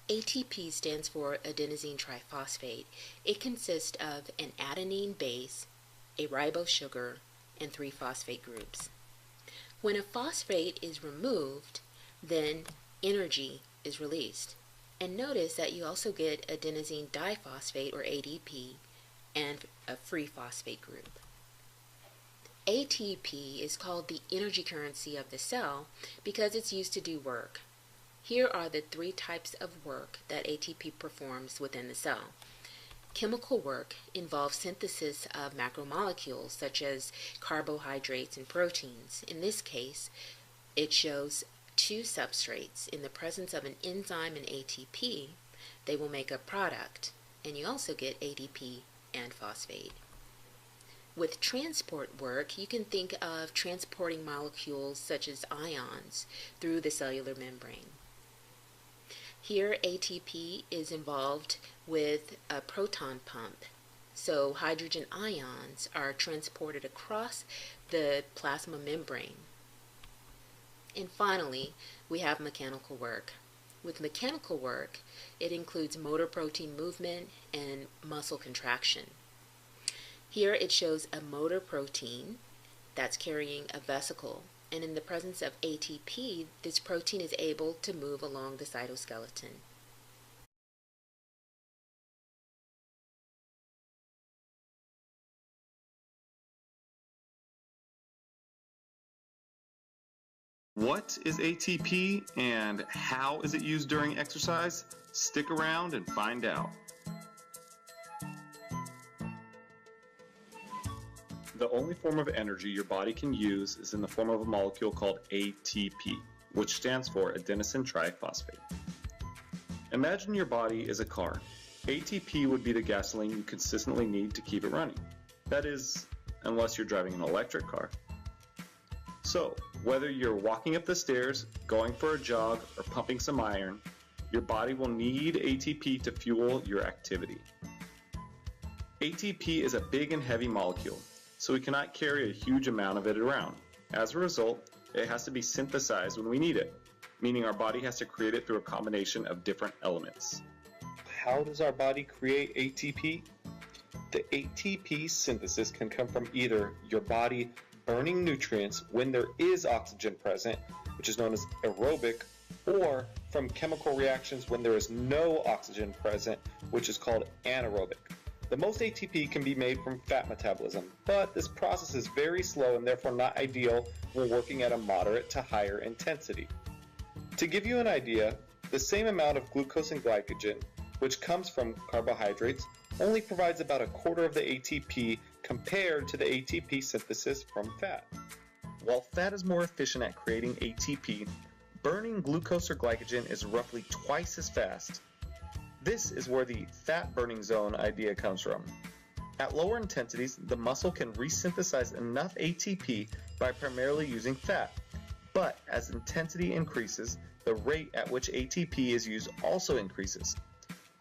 ATP stands for adenosine triphosphate. It consists of an adenine base, a ribose sugar, and 3 phosphate groups. When a phosphate is removed, then energy is released. And notice that you also get adenosine diphosphate, or ADP, and a free phosphate group. ATP is called the energy currency of the cell because it's used to do work. Here are the 3 types of work that ATP performs within the cell. Chemical work involves synthesis of macromolecules such as carbohydrates and proteins. In this case, it shows 2 substrates. In the presence of an enzyme and ATP, they will make a product, and you also get ADP and phosphate. With transport work, you can think of transporting molecules such as ions through the cellular membrane. Here, ATP is involved with a proton pump, so hydrogen ions are transported across the plasma membrane. And finally, we have mechanical work. With mechanical work, it includes motor protein movement and muscle contraction. Here it shows a motor protein that's carrying a vesicle, and in the presence of ATP, this protein is able to move along the cytoskeleton. What is ATP and how is it used during exercise? Stick around and find out. The only form of energy your body can use is in the form of a molecule called ATP, which stands for adenosine triphosphate. Imagine your body is a car. ATP would be the gasoline you consistently need to keep it running. That is, unless you're driving an electric car. So, whether you're walking up the stairs, going for a jog, or pumping some iron, your body will need ATP to fuel your activity. ATP is a big and heavy molecule, so we cannot carry a huge amount of it around. As a result, it has to be synthesized when we need it, meaning our body has to create it through a combination of different elements. How does our body create ATP? The ATP synthesis can come from either your body burning nutrients when there is oxygen present, which is known as aerobic, or from chemical reactions when there is no oxygen present, which is called anaerobic. The most ATP can be made from fat metabolism, but this process is very slow and therefore not ideal when working at a moderate to higher intensity. To give you an idea, the same amount of glucose and glycogen, which comes from carbohydrates, only provides about a quarter of the ATP compared to the ATP synthesis from fat. While fat is more efficient at creating ATP, burning glucose or glycogen is roughly twice as fast. This is where the fat burning zone idea comes from. At lower intensities, the muscle can resynthesize enough ATP by primarily using fat. But as intensity increases, the rate at which ATP is used also increases.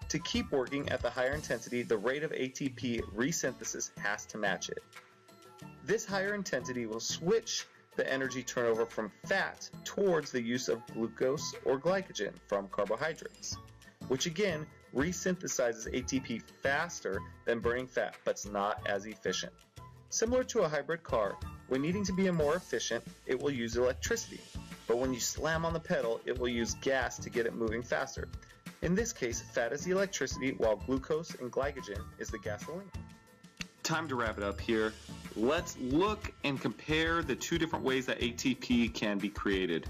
To keep working at the higher intensity, the rate of ATP resynthesis has to match it. This higher intensity will switch the energy turnover from fat towards the use of glucose or glycogen from carbohydrates, which again resynthesizes ATP faster than burning fat, but it's not as efficient. Similar to a hybrid car, when needing to be more efficient, it will use electricity, but when you slam on the pedal, it will use gas to get it moving faster. In this case, fat is the electricity, while glucose and glycogen is the gasoline. Time to wrap it up here. Let's look and compare the 2 different ways that ATP can be created.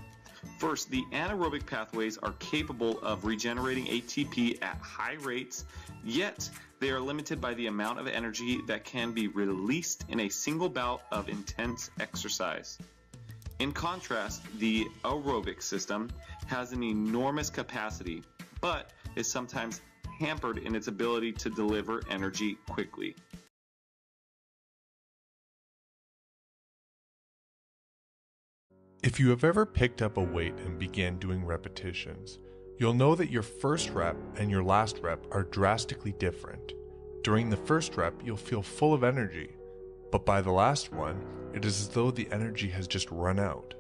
First, the anaerobic pathways are capable of regenerating ATP at high rates, yet they are limited by the amount of energy that can be released in a single bout of intense exercise. In contrast, the aerobic system has an enormous capacity, but is sometimes hampered in its ability to deliver energy quickly. If you have ever picked up a weight and began doing repetitions, you'll know that your first rep and your last rep are drastically different. During the first rep, you'll feel full of energy, but by the last one, it is as though the energy has just run out.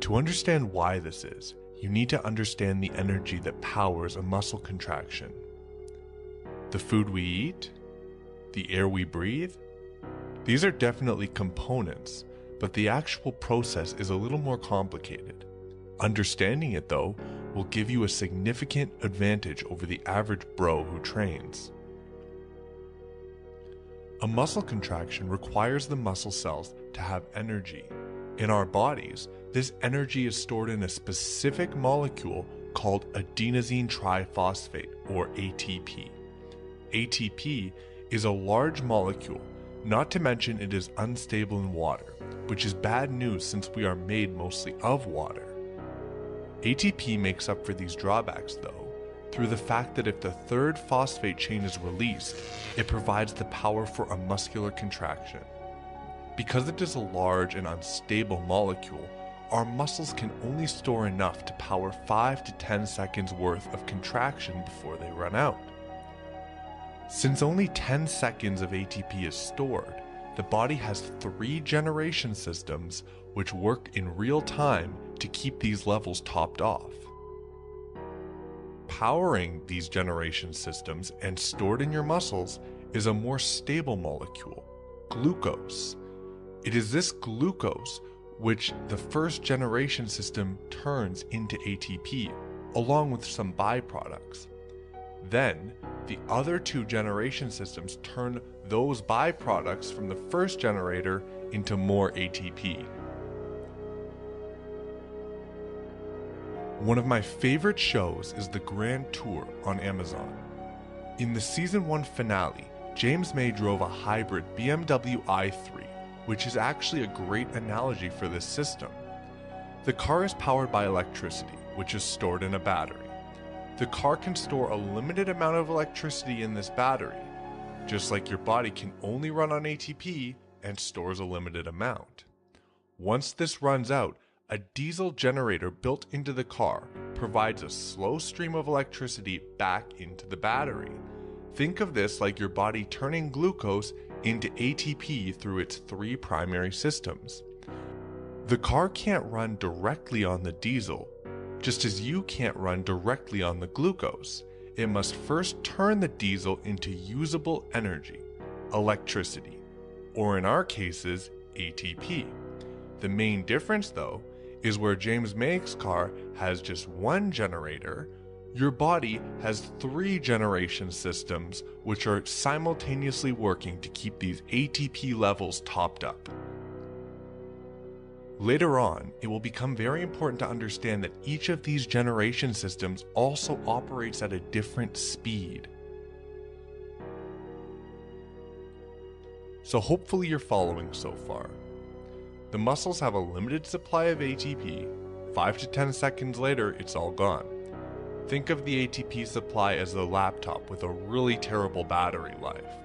To understand why this is, you need to understand the energy that powers a muscle contraction. The food we eat? The air we breathe? These are definitely components, but the actual process is a little more complicated. Understanding it, though, will give you a significant advantage over the average bro who trains. A muscle contraction requires the muscle cells to have energy. In our bodies, this energy is stored in a specific molecule called adenosine triphosphate, or ATP. ATP is a large molecule, not to mention it is unstable in water, which is bad news since we are made mostly of water. ATP makes up for these drawbacks, though, through the fact that if the third phosphate chain is released, it provides the power for a muscular contraction. Because it is a large and unstable molecule, our muscles can only store enough to power 5 to 10 seconds worth of contraction before they run out. Since only 10 seconds of ATP is stored, the body has 3 generation systems which work in real time to keep these levels topped off. Powering these generation systems and stored in your muscles is a more stable molecule, glucose. It is this glucose which the first generation system turns into ATP, along with some byproducts. Then, the other 2 generation systems turn those byproducts from the first generator into more ATP. One of my favorite shows is The Grand Tour on Amazon. In the season 1 finale, James May drove a hybrid BMW i3, which is actually a great analogy for this system. The car is powered by electricity, which is stored in a battery. The car can store a limited amount of electricity in this battery, just like your body can only run on ATP and stores a limited amount. Once this runs out, a diesel generator built into the car provides a slow stream of electricity back into the battery. Think of this like your body turning glucose into ATP through its 3 primary systems. The car can't run directly on the diesel, just as you can't run directly on the glucose. It must first turn the diesel into usable energy, electricity, or in our cases, ATP. The main difference, though, is where James May's car has just 1 generator, your body has 3 generation systems which are simultaneously working to keep these ATP levels topped up. Later on, it will become very important to understand that each of these generation systems also operates at a different speed. So hopefully you're following so far. The muscles have a limited supply of ATP. 5 to 10 seconds later, it's all gone. Think of the ATP supply as the laptop with a really terrible battery life.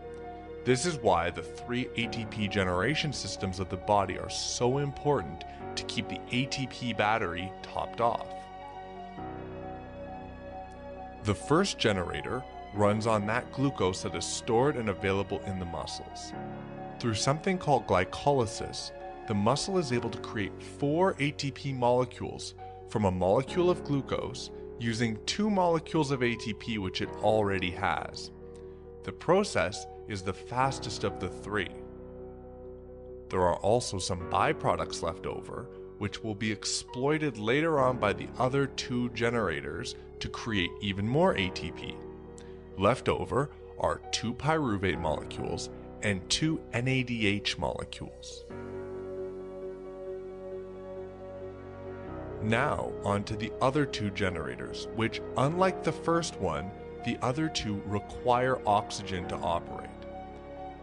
This is why the 3 ATP generation systems of the body are so important to keep the ATP battery topped off. The first generator runs on that glucose that is stored and available in the muscles. Through something called glycolysis, the muscle is able to create 4 ATP molecules from a molecule of glucose using 2 molecules of ATP which it already has. The process is the fastest of the 3. There are also some byproducts left over, which will be exploited later on by the other 2 generators to create even more ATP. Left over are 2 pyruvate molecules and 2 NADH molecules. Now on to the other 2 generators, which, unlike the first one, the other 2 require oxygen to operate.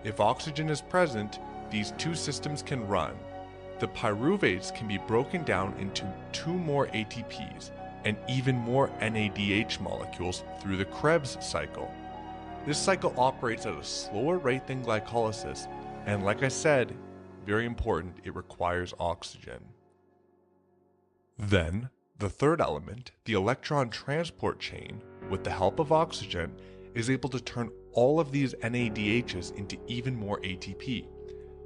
If oxygen is present, these 2 systems can run. The pyruvates can be broken down into 2 more ATPs and even more NADH molecules through the Krebs cycle. This cycle operates at a slower rate than glycolysis, and like I said, very important, it requires oxygen. Then, the third element, the electron transport chain, with the help of oxygen, is able to turn all of these NADHs into even more ATP,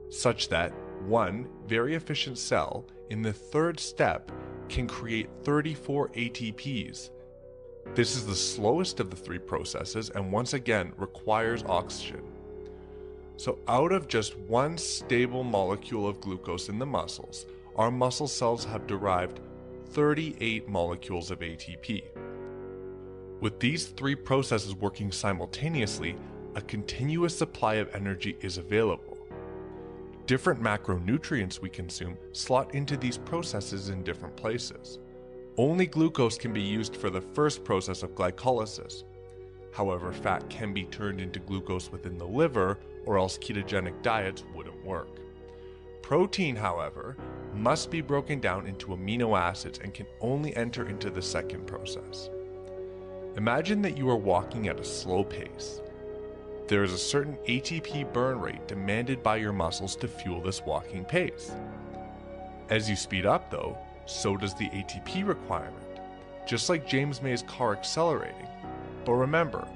such that one very efficient cell in the third step can create 34 ATPs. This is the slowest of the three processes and once again requires oxygen. So out of just one stable molecule of glucose in the muscles, our muscle cells have derived 38 molecules of ATP. With these three processes working simultaneously, a continuous supply of energy is available. Different macronutrients we consume slot into these processes in different places. Only glucose can be used for the first process of glycolysis. However, fat can be turned into glucose within the liver, or else ketogenic diets wouldn't work. Protein, however, must be broken down into amino acids and can only enter into the second process. Imagine that you are walking at a slow pace. There is a certain ATP burn rate demanded by your muscles to fuel this walking pace. As you speed up though, so does the ATP requirement, just like James May's car accelerating. But remember,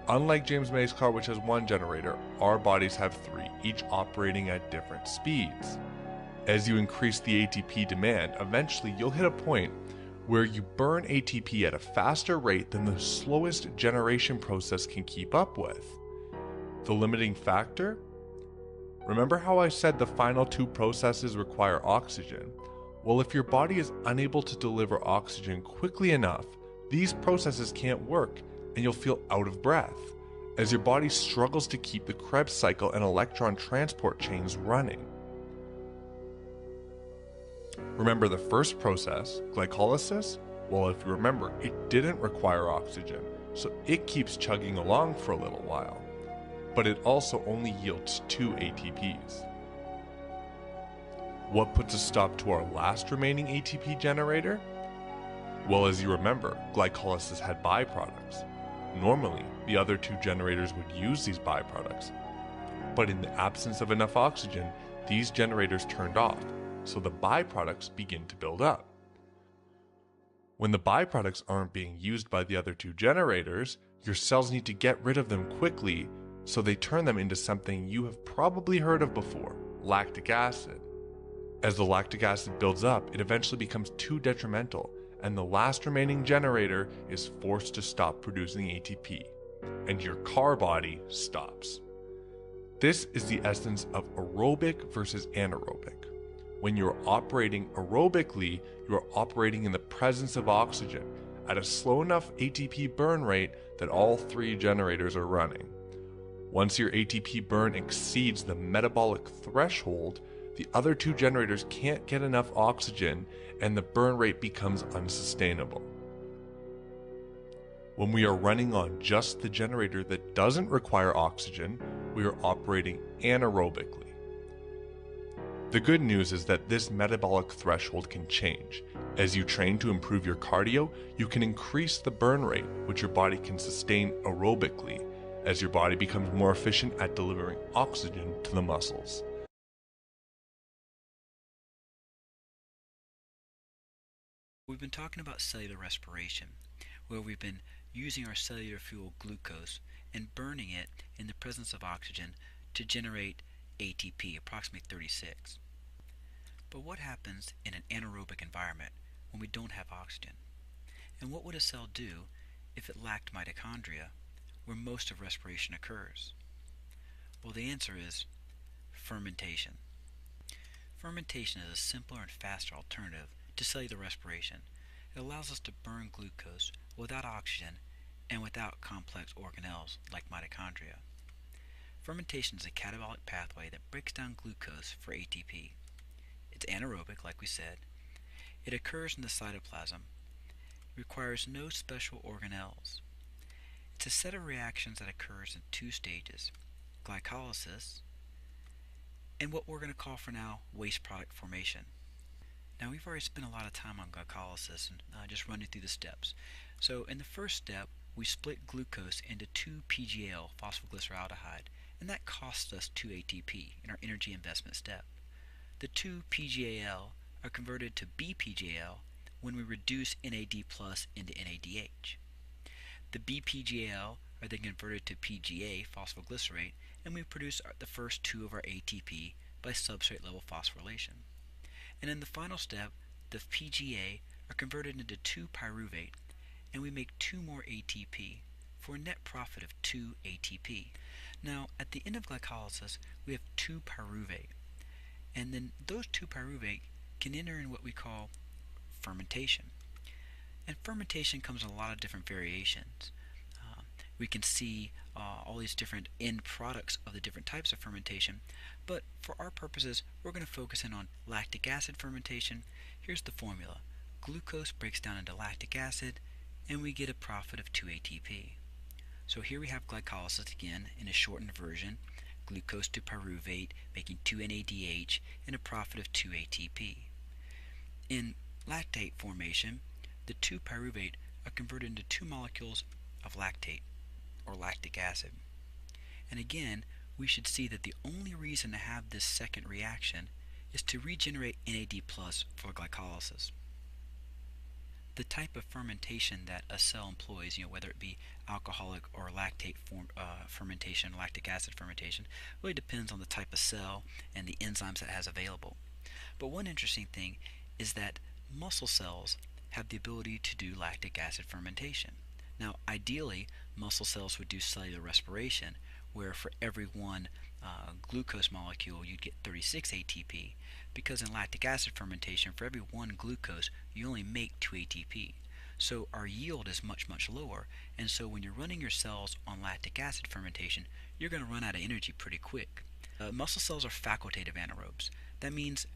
unlike James May's car which has one generator, our bodies have three, each operating at different speeds. As you increase the ATP demand, eventually you'll hit a point where you burn ATP at a faster rate than the slowest generation process can keep up with. The limiting factor? Remember how I said the final two processes require oxygen? Well, if your body is unable to deliver oxygen quickly enough, these processes can't work and you'll feel out of breath, as your body struggles to keep the Krebs cycle and electron transport chains running. Remember the first process, glycolysis? Well, if you remember, it didn't require oxygen, so it keeps chugging along for a little while. But it also only yields 2 ATPs. What puts a stop to our last remaining ATP generator? Well, as you remember, glycolysis had byproducts. Normally, the other two generators would use these byproducts. But in the absence of enough oxygen, these generators turned off, so the byproducts begin to build up. When the byproducts aren't being used by the other two generators, your cells need to get rid of them quickly, so they turn them into something you have probably heard of before, lactic acid. As the lactic acid builds up, it eventually becomes too detrimental, and the last remaining generator is forced to stop producing ATP, and your car body stops. This is the essence of aerobic versus anaerobic. When you're operating aerobically, you are operating in the presence of oxygen at a slow enough ATP burn rate that all three generators are running. Once your ATP burn exceeds the metabolic threshold, the other two generators can't get enough oxygen and the burn rate becomes unsustainable. When we are running on just the generator that doesn't require oxygen, we are operating anaerobically. The good news is that this metabolic threshold can change. As you train to improve your cardio, you can increase the burn rate, which your body can sustain aerobically, as your body becomes more efficient at delivering oxygen to the muscles. We've been talking about cellular respiration, where we've been using our cellular fuel glucose and burning it in the presence of oxygen to generate ATP, approximately 36. But what happens in an anaerobic environment when we don't have oxygen? And what would a cell do if it lacked mitochondria, where most of respiration occurs? Well, the answer is fermentation. Fermentation is a simpler and faster alternative to cellular respiration. It allows us to burn glucose without oxygen and without complex organelles like mitochondria. Fermentation is a catabolic pathway that breaks down glucose for ATP. It's anaerobic, like we said. It occurs in the cytoplasm. It requires no special organelles. It's a set of reactions that occurs in two stages: glycolysis and what we're going to call for now waste product formation. Now, we've already spent a lot of time on glycolysis and just running through the steps. So in the first step, we split glucose into 2-PGAL, phosphoglyceraldehyde, and that costs us 2 ATP in our energy investment step. The 2-PGAL are converted to BPGAL when we reduce NAD plus into NADH. The BPGAL are then converted to PGA, phosphoglycerate, and we produce the first two of our ATP by substrate level phosphorylation. And in the final step, the PGA are converted into 2-pyruvate, and we make 2 more ATP for a net profit of 2 ATP. Now, at the end of glycolysis, we have 2-pyruvate, and then those 2-pyruvate can enter in what we call fermentation. And fermentation comes in a lot of different variations. We can see all these different end products of the different types of fermentation, but for our purposes, we're going to focus in on lactic acid fermentation. Here's the formula. Glucose breaks down into lactic acid, and we get a profit of 2 ATP. So here we have glycolysis again in a shortened version, glucose to pyruvate, making 2 NADH, and a profit of 2 ATP. In lactate formation, the 2-pyruvate are converted into 2 molecules of lactate, or lactic acid. And again, we should see that the only reason to have this second reaction is to regenerate NAD+ for glycolysis. The type of fermentation that a cell employs, whether it be alcoholic or lactate fermentation, lactic acid fermentation, really depends on the type of cell and the enzymes it has available. But one interesting thing is that muscle cells have the ability to do lactic acid fermentation. Now, ideally, muscle cells would do cellular respiration, where for every one glucose molecule you'd get 36 ATP, because in lactic acid fermentation, for every one glucose, you only make 2 ATP. So our yield is much, much lower, and so when you're running your cells on lactic acid fermentation, you're going to run out of energy pretty quick. Muscle cells are facultative anaerobes. That means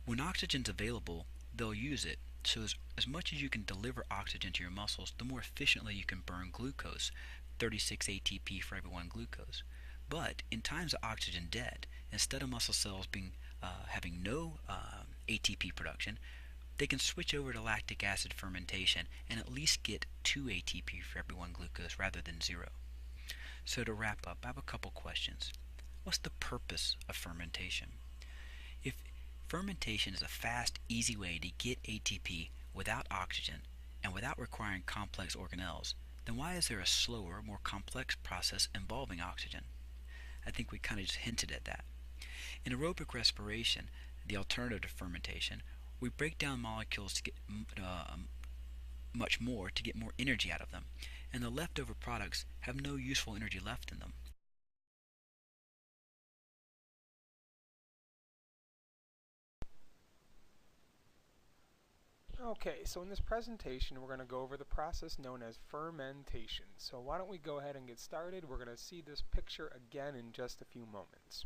when oxygen's available, they'll use it. So as much as you can deliver oxygen to your muscles, the more efficiently you can burn glucose, 36 ATP for every one glucose. But in times of oxygen dead, instead of muscle cells having no ATP production, they can switch over to lactic acid fermentation and at least get 2 ATP for every one glucose rather than 0. So to wrap up, I have a couple questions. What's the purpose of fermentation? If fermentation is a fast, easy way to get ATP without oxygen and without requiring complex organelles, then why is there a slower, more complex process involving oxygen? I think we kind of just hinted at that. In aerobic respiration, the alternative to fermentation, we break down molecules to get much more to get more energy out of them, and the leftover products have no useful energy left in them. Okay, so in this presentation we're going to go over the process known as fermentation. So why don't we go ahead and get started. We're going to see this picture again in just a few moments.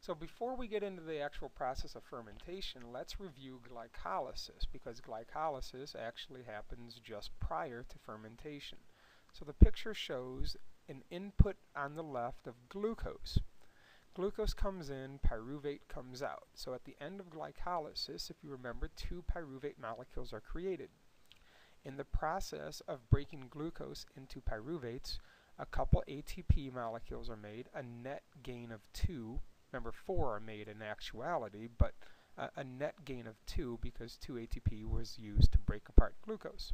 So before we get into the actual process of fermentation, let's review glycolysis, because glycolysis actually happens just prior to fermentation. So the picture shows an input on the left of glucose. Glucose comes in, pyruvate comes out. So at the end of glycolysis, if you remember, 2 pyruvate molecules are created. In the process of breaking glucose into pyruvates, a couple ATP molecules are made, a net gain of 2. Remember, 4 are made in actuality, but a net gain of 2 because 2 ATP was used to break apart glucose.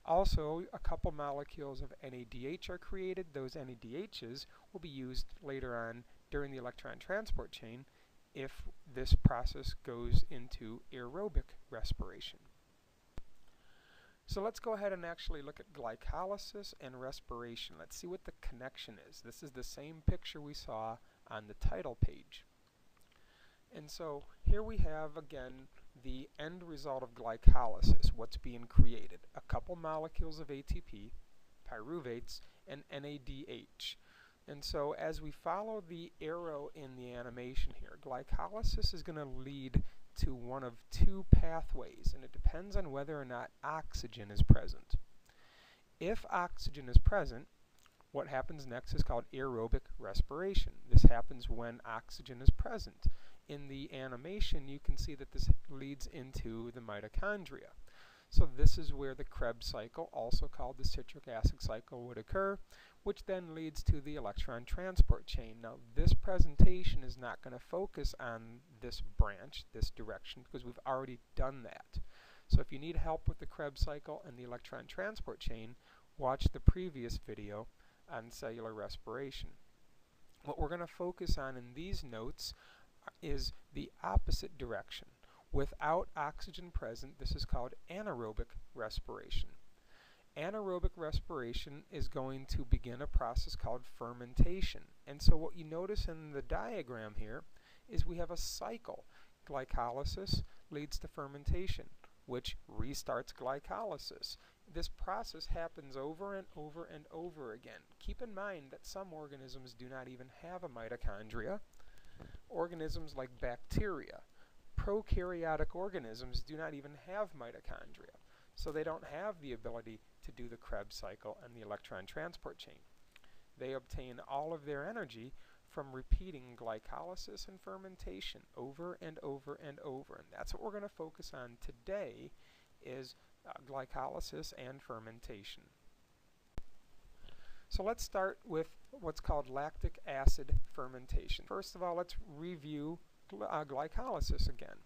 Also, a couple molecules of NADH are created. Those NADHs will be used later on during the electron transport chain if this process goes into aerobic respiration. So let's go ahead and actually look at glycolysis and respiration. Let's see what the connection is. This is the same picture we saw on the title page. And so here we have again the end result of glycolysis, what's being created. A couple molecules of ATP, pyruvates, and NADH. And so as we follow the arrow in the animation here, glycolysis is going to lead to one of 2 pathways, and it depends on whether or not oxygen is present. If oxygen is present, what happens next is called aerobic respiration. This happens when oxygen is present. In the animation, you can see that this leads into the mitochondria. So this is where the Krebs cycle, also called the citric acid cycle, would occur, which then leads to the electron transport chain. Now, this presentation is not going to focus on this branch, this direction, because we've already done that. So if you need help with the Krebs cycle and the electron transport chain, watch the previous video on cellular respiration. What we're going to focus on in these notes is the opposite direction. without oxygen present, this is called anaerobic respiration. Anaerobic respiration is going to begin a process called fermentation. And so what you notice in the diagram here is we have a cycle. Glycolysis leads to fermentation, which restarts glycolysis. This process happens over and over and over again. Keep in mind that some organisms do not even have a mitochondria. Organisms like bacteria, prokaryotic organisms do not even have mitochondria. So they don't have the ability to do the Krebs cycle and the electron transport chain. They obtain all of their energy from repeating glycolysis and fermentation over and over and over. And that's what we're going to focus on today is glycolysis and fermentation. So let's start with what's called lactic acid fermentation. First of all, let's review glycolysis again.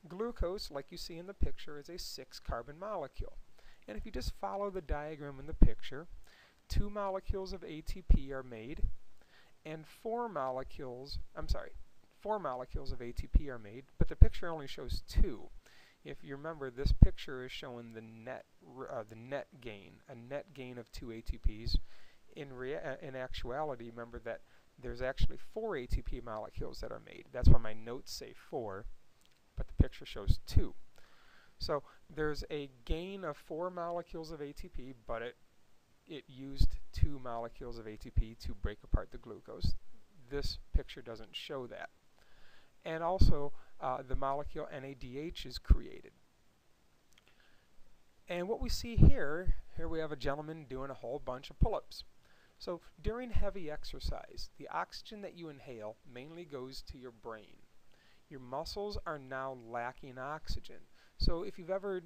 Glucose, like you see in the picture, is a 6-carbon molecule. And if you just follow the diagram in the picture, 2 molecules of ATP are made, and 4 molecules of ATP are made, but the picture only shows 2. If you remember, this picture is showing the net gain, a net gain of 2 ATPs. In actuality, remember that there's actually 4 ATP molecules that are made. That's why my notes say 4, but the picture shows 2. So there's a gain of 4 molecules of ATP, but it used 2 molecules of ATP to break apart the glucose. This picture doesn't show that. And also, the molecule NADH is created. And what we see here we have a gentleman doing a whole bunch of pull-ups. So during heavy exercise, the oxygen that you inhale mainly goes to your brain. Your muscles are now lacking oxygen. So if you've ever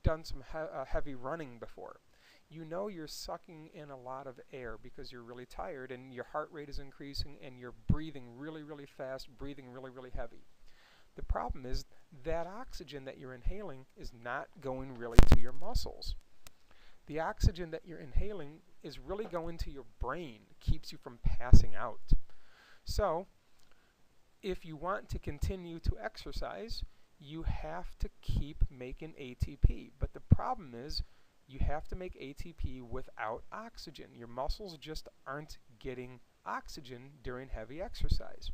done some heavy running before, you know you're sucking in a lot of air because you're really tired and your heart rate is increasing and you're breathing really, really fast, breathing really, really heavy. The problem is that oxygen that you're inhaling is not going really to your muscles. The oxygen that you're inhaling is really going to your brain, keeps you from passing out. So if you want to continue to exercise, you have to keep making ATP. But the problem is you have to make ATP without oxygen. Your muscles just aren't getting oxygen during heavy exercise.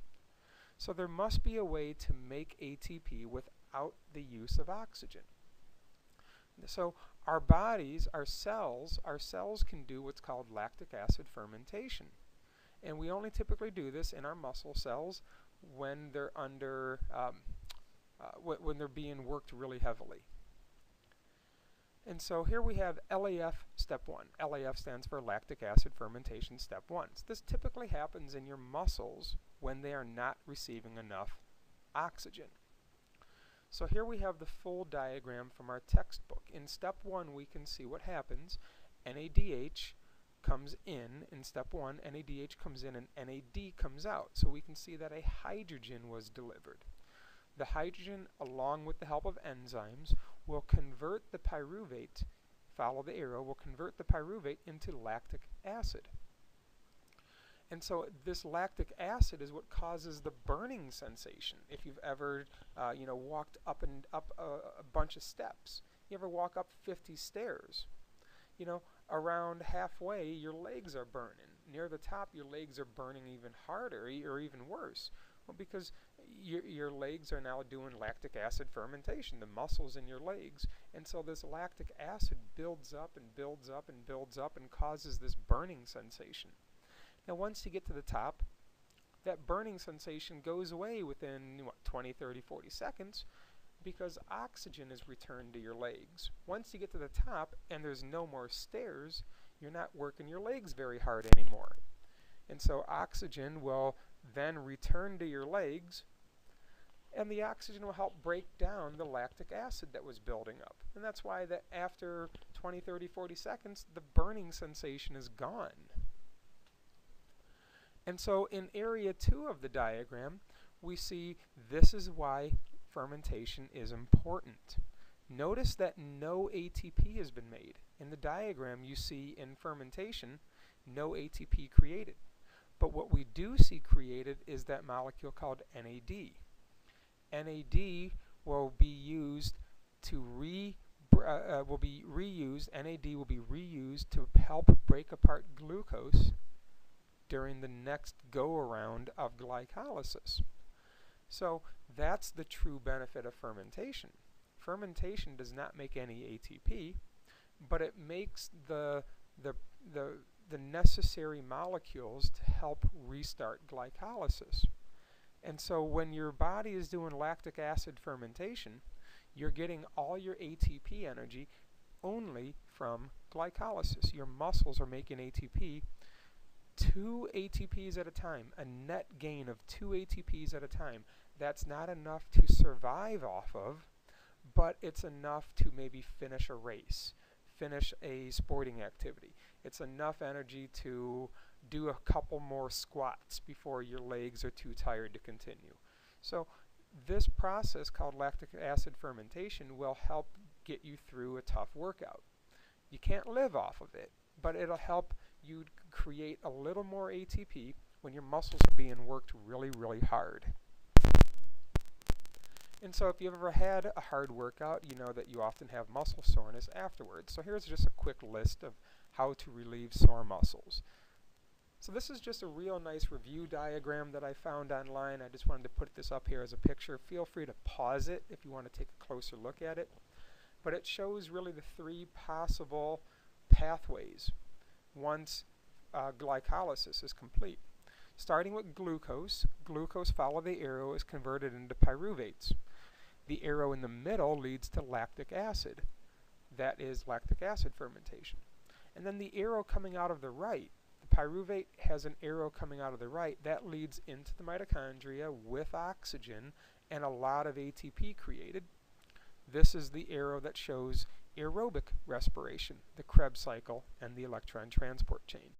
So there must be a way to make ATP without the use of oxygen. So our bodies, our cells can do what's called lactic acid fermentation. And we only typically do this in our muscle cells when they're under, when they're being worked really heavily. And so here we have LAF step 1. LAF stands for lactic acid fermentation step 1. So this typically happens in your muscles when they are not receiving enough oxygen. So here we have the full diagram from our textbook. In step 1 we can see what happens. NADH comes in step 1, NADH comes in and NAD comes out. So we can see that a hydrogen was delivered. The hydrogen, along with the help of enzymes, will convert the pyruvate, follow the arrow, will convert the pyruvate into lactic acid. And so this lactic acid is what causes the burning sensation. If you've ever walked up a bunch of steps, you ever walk up 50 stairs, around halfway your legs are burning. Near the top your legs are burning even harder or even worse. Well, because your legs are now doing lactic acid fermentation, the muscles in your legs, and so this lactic acid builds up and builds up and builds up and causes this burning sensation. Now once you get to the top, that burning sensation goes away within 20, 30, 40 seconds because oxygen is returned to your legs. Once you get to the top and there's no more stairs, you're not working your legs very hard anymore. And so oxygen will then return to your legs, and the oxygen will help break down the lactic acid that was building up. And that's why that after 20, 30, 40 seconds, the burning sensation is gone. And so in area 2 of the diagram, we see this is why fermentation is important. Notice that no ATP has been made. In the diagram you see in fermentation, no ATP created. But what we do see created is that molecule called NAD. NAD will be used to will be reused. NAD will be reused to help break apart glucose during the next go-around of glycolysis. So that's the true benefit of fermentation. Fermentation does not make any ATP, but it makes the necessary molecules to help restart glycolysis. And so when your body is doing lactic acid fermentation, you're getting all your ATP energy only from glycolysis. Your muscles are making ATP 2 ATPs at a time, a net gain of 2 ATPs at a time. That's not enough to survive off of, but it's enough to maybe finish a race, finish a sporting activity. It's enough energy to do a couple more squats before your legs are too tired to continue. So this process called lactic acid fermentation will help get you through a tough workout. You can't live off of it, but it'll help you create a little more ATP when your muscles are being worked really, really hard. And so if you've ever had a hard workout, you know that you often have muscle soreness afterwards. So here's just a quick list of how to relieve sore muscles. So this is just a real nice review diagram that I found online. I just wanted to put this up here as a picture. Feel free to pause it if you want to take a closer look at it. But it shows really the 3 possible pathways once glycolysis is complete. Starting with glucose, glucose following the arrow is converted into pyruvates. The arrow in the middle leads to lactic acid. That is lactic acid fermentation. And then the arrow coming out of the right, the pyruvate has an arrow coming out of the right, that leads into the mitochondria with oxygen and a lot of ATP created. This is the arrow that shows aerobic respiration, the Krebs cycle, and the electron transport chain.